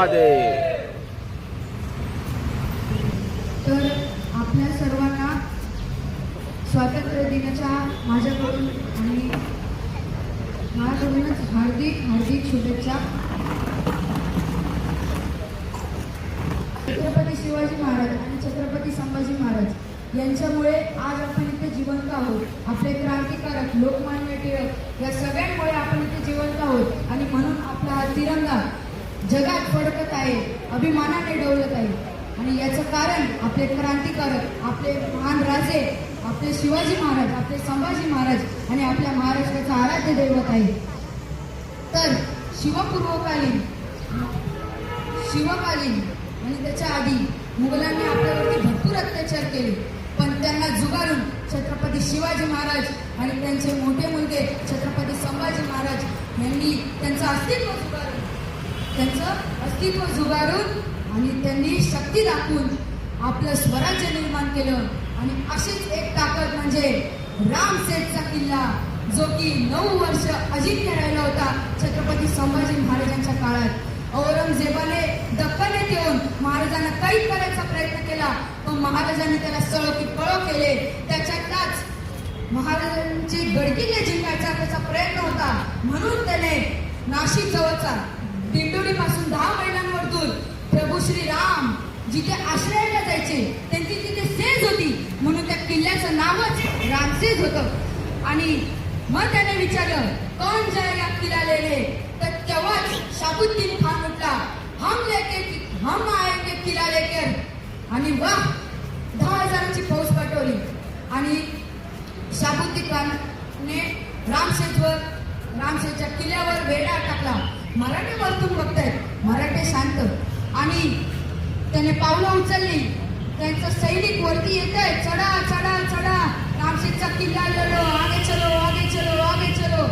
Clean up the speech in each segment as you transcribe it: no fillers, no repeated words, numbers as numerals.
महादेव. तर आपल्या सर्वांना स्वातंत्र्य दिनाच्या माझ्याकडून आणि माझ्याकडूनच हार्दिक हार्दिक शुभेच्छा. छत्रपती शिवाजी महाराज आणि छत्रपती संभाजी महाराज यांच्यामुळे आज आपण इथे जिवंत आहोत. आपले क्रांतिकारक लोकमान्य टिळक या सगळ्यांमुळे आपण इथे जिवंत आहोत आणि म्हणून आपला हा तिरंगा जगात फडकत आहे, अभिमानाने डौलत आहे. आणि याचं कारण आपले क्रांतिकारक, आपले महान राजे, आपले शिवाजी महाराज, आपले संभाजी महाराज आणि आपल्या महाराष्ट्राचं आराध्य दैवत आहे. तर शिवकालीन आणि त्याच्या आधी मुघलांनी आपल्यावरती भरपूर अत्याचार केले, पण त्यांना जुगारून छत्रपती शिवाजी महाराज आणि त्यांचे मोठे मुलगे छत्रपती संभाजी महाराज यांनी त्यांचं अस्तित्व जुगारून आणि त्यांनी शक्ती दाखवून आपलं स्वराज्य निर्माण केलं. आणि अशीच एक ताकद म्हणजे रामसेठचा किल्ला, जो की 9 वर्ष अजिंक्य राहिला होता छत्रपती संभाजी महाराजांच्या काळात. औरंगजेबाने दख्खनेत येऊन महाराजांना कैद करायचा प्रयत्न केला, पण महाराजांनी त्याला सळो की पळो केले. त्याच्यातच महाराजांचे गडकिल्ले जिंकायचा त्याचा प्रयत्न होता, म्हणून त्याने नाशिक जवळचा दिंडोरी पासून 10 मैलांवर दूर प्रभू श्री राम जिथे आश्रयाला जायचे त्यांची तिथे सेज होती, म्हणून त्या किल्ल्याचं नावच रामसेज होतं. आणि मग त्याने विचारलं कोण जाएगा किल्ला लेने, तर तेव्हाच शाबुद्दीन खान उठला, हम आएंगे किल्ला लेकर. आणि वाह, 10,000ची फौज पाठवली आणि शाबुद्दीन खानने रामसेजच्या किल्ल्यावर वेढा टाकला. मराठे वरतून बघतायत, मराठे शांत, आणि त्याने पावलं उचलली. त्यांचं सैनिक वरती येत आहे, चढा चढा चढा, रामसेजचा किल्ला लढो, आगे चलो आगे चलो आगे चलो.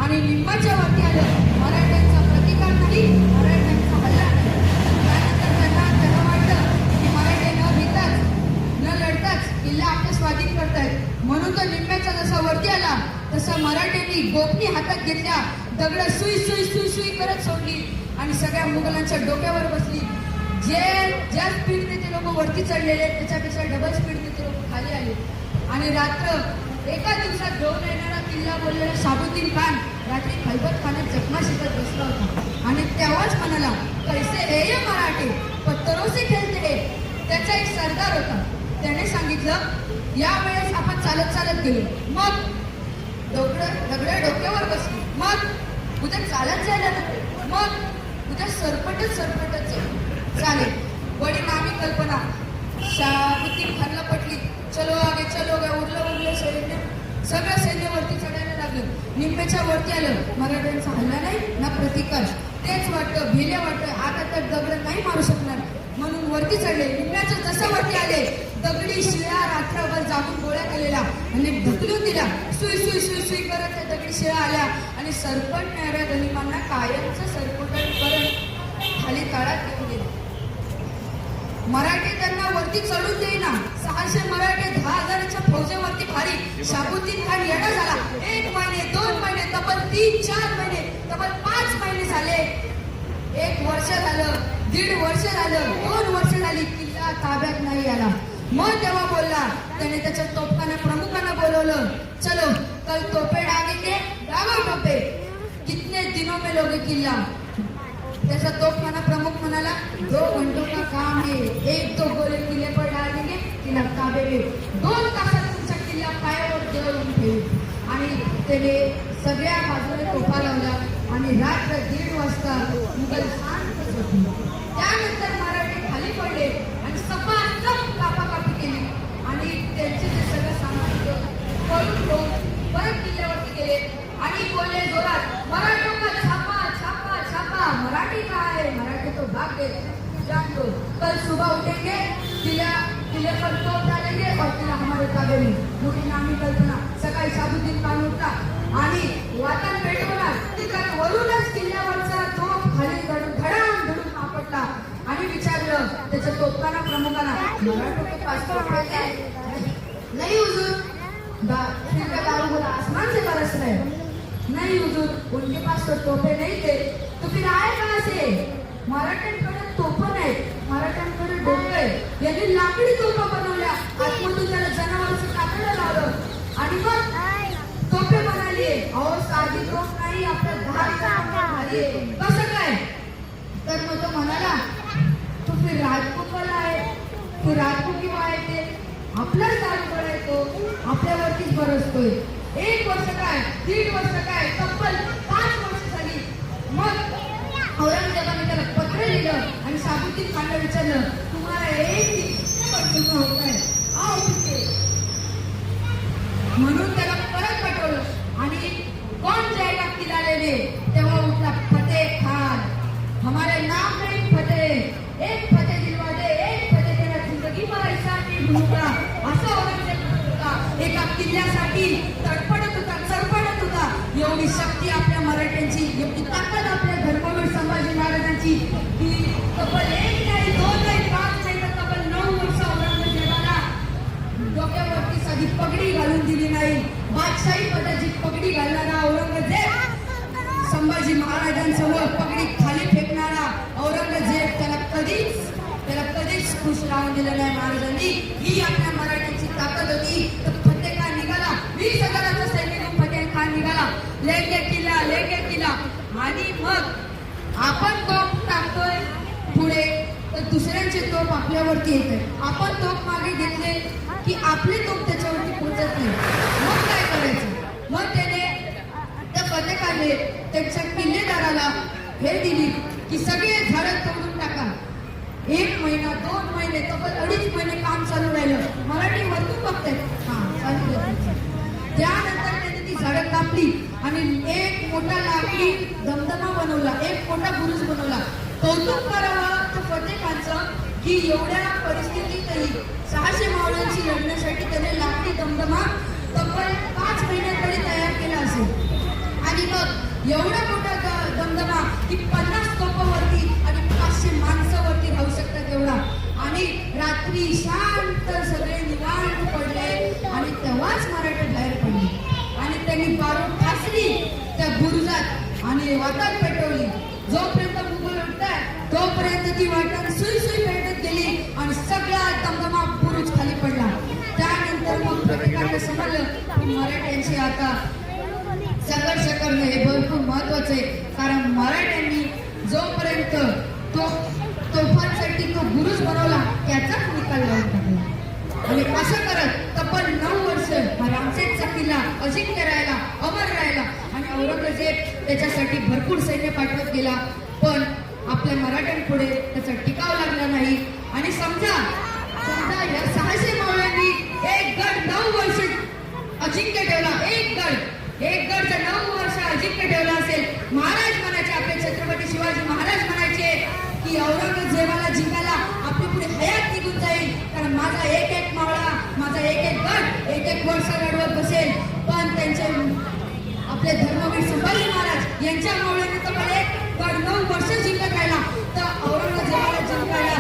आणि निंबाच्या वरती आलं. मराठ्यांचा प्रतिकार नाही, मराठ्यांचा हल्ला नाही. त्यानंतर त्यांना वाटलं की मराठे न लढताच किल्ला आपल्या स्वाधीन करतायत, म्हणून तो निंब्याचा जसा वरती आला तसा मराठ्यांनी गोपनी हातात घेतल्या, दगड सुई सुई सुई सुई करत सोडली आणि सगळ्या मुघलांच्या डोक्यावर बसली. ज्या स्पीडने ते लोक वरती चढलेले त्याच्यापेक्षा डबल स्पीडने ते लोक खाली आले. आणि एका दिवसात घेऊन येणारा किल्ला बोललेला शाबुद्दीन खान रात्री खलबत खाण्यात जखमा शिकत बसला होता. आणि तेव्हाच म्हणाला, कैसे रे ये मराठे, पत्तरों से खेळते हे. त्याचा एक सरदार होता, त्याने सांगितलं यावेळेस आपण चालत चालत गेलो, मग दगड डोक्यावर बसली, मग उद्या चालत जायला नको, मग उद्या सरपटच चालेल. बडी नामी कल्पना शाबुद्दीन खानला पटली. चलो आगे चलो गे, उरलं सैन्य, सगळं सैन्य वरती चढायला लागलं. निंबेच्या वरती आलं. मराठ्यांचा हल्ला नाही ना प्रतिकार. तेच वाटतं, भिले वाटतं, आता तर दगड नाही मारू शकणार, म्हणून वरती चढले. निंब्याचं जसं वरती आले, दगडी शिळा रात्रभर जागून गोळ्या केलेला आणि ढकलून दिला. सुई सुई सुई सुई करत त्या दगडी शिळा आल्या आणि सरपटणाऱ्या गनिमांना कायमचं सरपटण खाली काळात घेऊन गेले. मराठे त्यांना वरती चढून देईना. 600 मराठे 10,000च्या फौजेवरती भारी. शाबुद्दीन खान येडा झाला. 1 महिने 2 महिने तब्बल 3-4 महिने तब्बल 5 महिने झाले. 1 वर्ष झालं, 1.5 वर्ष झालं, 2 वर्ष झाली, किल्ला ताब्यात नाही आला. मग तेव्हा बोलला, त्याने त्याच्या तोफखाना प्रमुखांना बोलवलं. चलो कल तोपे डागेंगे, डागो तोपे, कितने दिनों में लोगे किल्ला. त्याचा तोफखाना प्रमुख म्हणाला, 2 घंटों का काम है, 1-2 गोले किल्ले पर डाल देंगे, किल्ला ताबे में. 2 तासात तुमचा किल्ला पायावर देऊन ठेवू. आणि त्याने सगळ्या बाजूने तोफा लावला आणि रात्र 1:30 वाजता मुघल शांत झोपले. त्यानंतर मराठे खाली पडले आणि सपासप कापाकापी केली आणि त्यांचे जे सगळं सामान पळून ठेवून परत किल्ल्यावरती गेले आणि बोलले जोरात, मराठों का छापा छापा छापा, मराठी का है, मराठी तो भाग गए, जान दो, कल सुबह उठेंगे, किले पर तोप डालेंगे और किला हमारे ताबे में. मोठी नामी कल्पना. सकाळी शाबुद्दीन खान उठला आणि वातान पेटवणार, तिकडे वरूनच किल्ल्यावरचा तोफ खाली धडून आपटला आणि विचारलं त्याच्या तोफखाना प्रमुखांना, मराठों के पास तोप है? नहीं हुजूर. फिर का दारू बोला, आसमान से बरस रहे. नहीं हुजूर, उनके पास तो तोपे नहीं थे, तो फिर आए कहाँ से? मराठ्यांकडे तोफा नाही, मराठ्यांकडे डोकं आहे. यांनी लाकडी तोफा बनवल्या, आतमधून त्याला जनावरांचं कातडं लावलं आणि मग तोफे बनाली. अहो साधी तोफ नाही, आपल्या भारी. कसं काय? तर मग तो म्हणाला, तो फिर राजकुमार आहे, तो राजकुकी आहे, ते आपलाच दारू आहे, तो आपल्यावरतीच बरसतोय. 1 वर्ष काय, 1.5 वर्ष काय, तब्बल 5 वर्ष झाली. मग औरंगजेबाने त्याला पत्र लिहिलं आणि साबुद्दीन खानला विचारलं, तुम्हाला होत आहे म्हणून त्याला परत पाठवलं. आणि कोण जायला किल्लाले, तेव्हा उठला फतेह खान. हमारे नाम में फतेह, एक फतेह दिलवा दे, एक फतेह तेरा जिंदगी में ऐसा नहीं भूलूंगा. असं औरंगजेब होता, एका किल्ल्यासाठी तडफडत होता, चरफडत होता. एवढी शक्ती आपल्या मराठ्यांची, एवढी ताकद आपल्या धर्मवीर संभाजी महाराजांची की तब्बल 1 नाही 2 नाही 5 नाही तर तब्बल 9 वर्ष औरंगजेबाला डोक्यावरती साधी पगडी घालून दिली नाही. बादशाही पदाची पगडी घालणारा औरंगजेब, संभाजी महाराजांसमोर पगडी खाली फेकणारा औरंगजेब, त्याला कधीच खुश राहून दिलं नाही महाराजांनी. ही आपल्या मराठ्यांची ताकद होती. तर फतेह खान निघाला, 20,000चा सैन्य घेऊन फतेह खान निघाला. लेके किल्ला आणि मग आपण तोफ टाकतोय पुढे, तर दुसऱ्यांचे तोफ आपल्यावरती येते. आपण तोफ मागे घेतले की आपले तोफ त्याच्यावरती पोहोचत नाही. मग काय करायचं? मग त्याने त्या फतेह खानने त्यांच्या किल्लेदाराला हे दिली की सगळे झाडं तोडून टाका. 1 महिना 2 महिने तब्बल 2.5 महिने काम चालू राहिलं. मराठी वरतून बघतायत, चालू आहे. त्यानंतर त्यांनी ती झाडं कापली आणि एक मोठा लाकडी दमदमा बनवला, एक मोठा बुरुज बनवला. कौतुक करावं तर फतेह खानचं की एवढ्या परिस्थितीतही 600 मावळ्यांशी लढण्यासाठी त्याने लाकडी दमदमा तब्बल 5 महिन्यात तरी तयार केला असेल. आणि मग एवढा मोठा दमदमा की 50 तोफावरती आणि 500 माणसावरती राहू शकतात एवढा. आणि रात्री शांत सगळे निवांत पडले आणि तेव्हाच मराठे बाहेर पडले आणि त्यांनी बारूद ठासली त्या बुरुजात आणि वाटात पेटवली. जोपर्यंत मुघल उठताय तोपर्यंत ती वाटात सुई पेटत गेली आणि सगळा दमदमा बुरुज खाली पडला. त्यानंतर मग प्रत्येकाने समजलं की मराठ्यांची आता संघर्ष करणं हे भरपूर महत्वाचं आहे. कारण मराठ्यांनी जोपर्यंत तोफांसाठी तो बुरुज बनवला त्याचाच निकाल लावून टाकला. आणि असं करत तब्बल 9 वर्ष हा रामसेनचा किल्ला अजिंक्य राहिला, अमर राहिला. आणि औरंगजेब त्याच्यासाठी भरपूर सैन्य पाठवत गेला, पण आपल्या मराठ्यांपुढे त्याचा टिकाव लागला नाही. आणि समजा या 600 मावळ्यांनी एक गड 9 वर्ष अजिंक्य ठेवला. एक गड जर 9 वर्ष अजिंक्य ठेवला असेल. महाराज म्हणायचे, आपले छत्रपती शिवाजी महाराज म्हणायचे की औरंगजेबाला जिंकायला आपली पुढे हयात निघून जाईल. कारण माझा एक मावळा, माझा एक गड 1 वर्ष लढवत बसेल. पण त्यांचे आपले धर्मवीर संभाजी महाराज यांच्या मावळ्याने तर एक गड 9 वर्ष जिंकत राहिला. तर औरंगजेबाला जिंकायला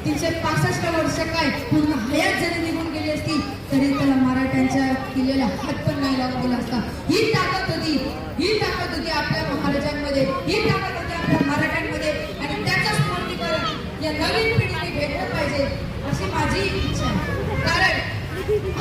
365 वर्ष काय पूर्ण हयात जरी निघून गेली असती तरी त्याला मराठ्यांच्या किल्ल्याला हात पण नाही लावून दिला असता. ही ताकद होती आपल्या महाराजांमध्ये, ही ताकद होती आपल्या मराठ्यांमध्ये. आणि त्याचा स्फूर्तीकरण या नवीन पिढीने भेटलं पाहिजे अशी माझी इच्छा आहे. कारण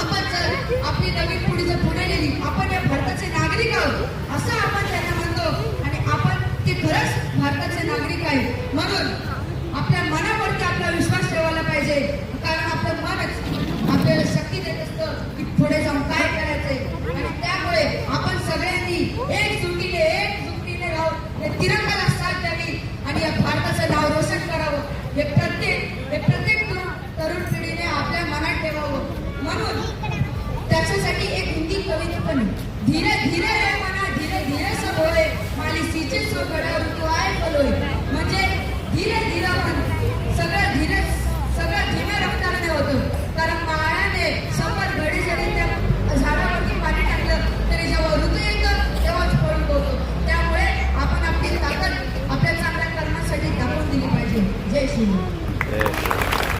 आपण जर आपली नवीन पिढी जर पुढे गेली, आपण या भारताचे नागरिक आहोत असं आपण त्यांना म्हणतो आणि आपण ते खरंच भारताचे नागरिक आहेत. म्हणून आपल्या मनावरती आपला विश्वास ठेवायला पाहिजे. कारण आपलं मनच आपल्याला शक्ती देत असतं की पुढे जाऊन काय करायचंय. आणि त्यामुळे आपण सगळ्यांनी एकजुटीने राहून या तिरंगाला साथ द्यावी आणि या भारताचं नाव रोशन करावं. हे प्रत्येक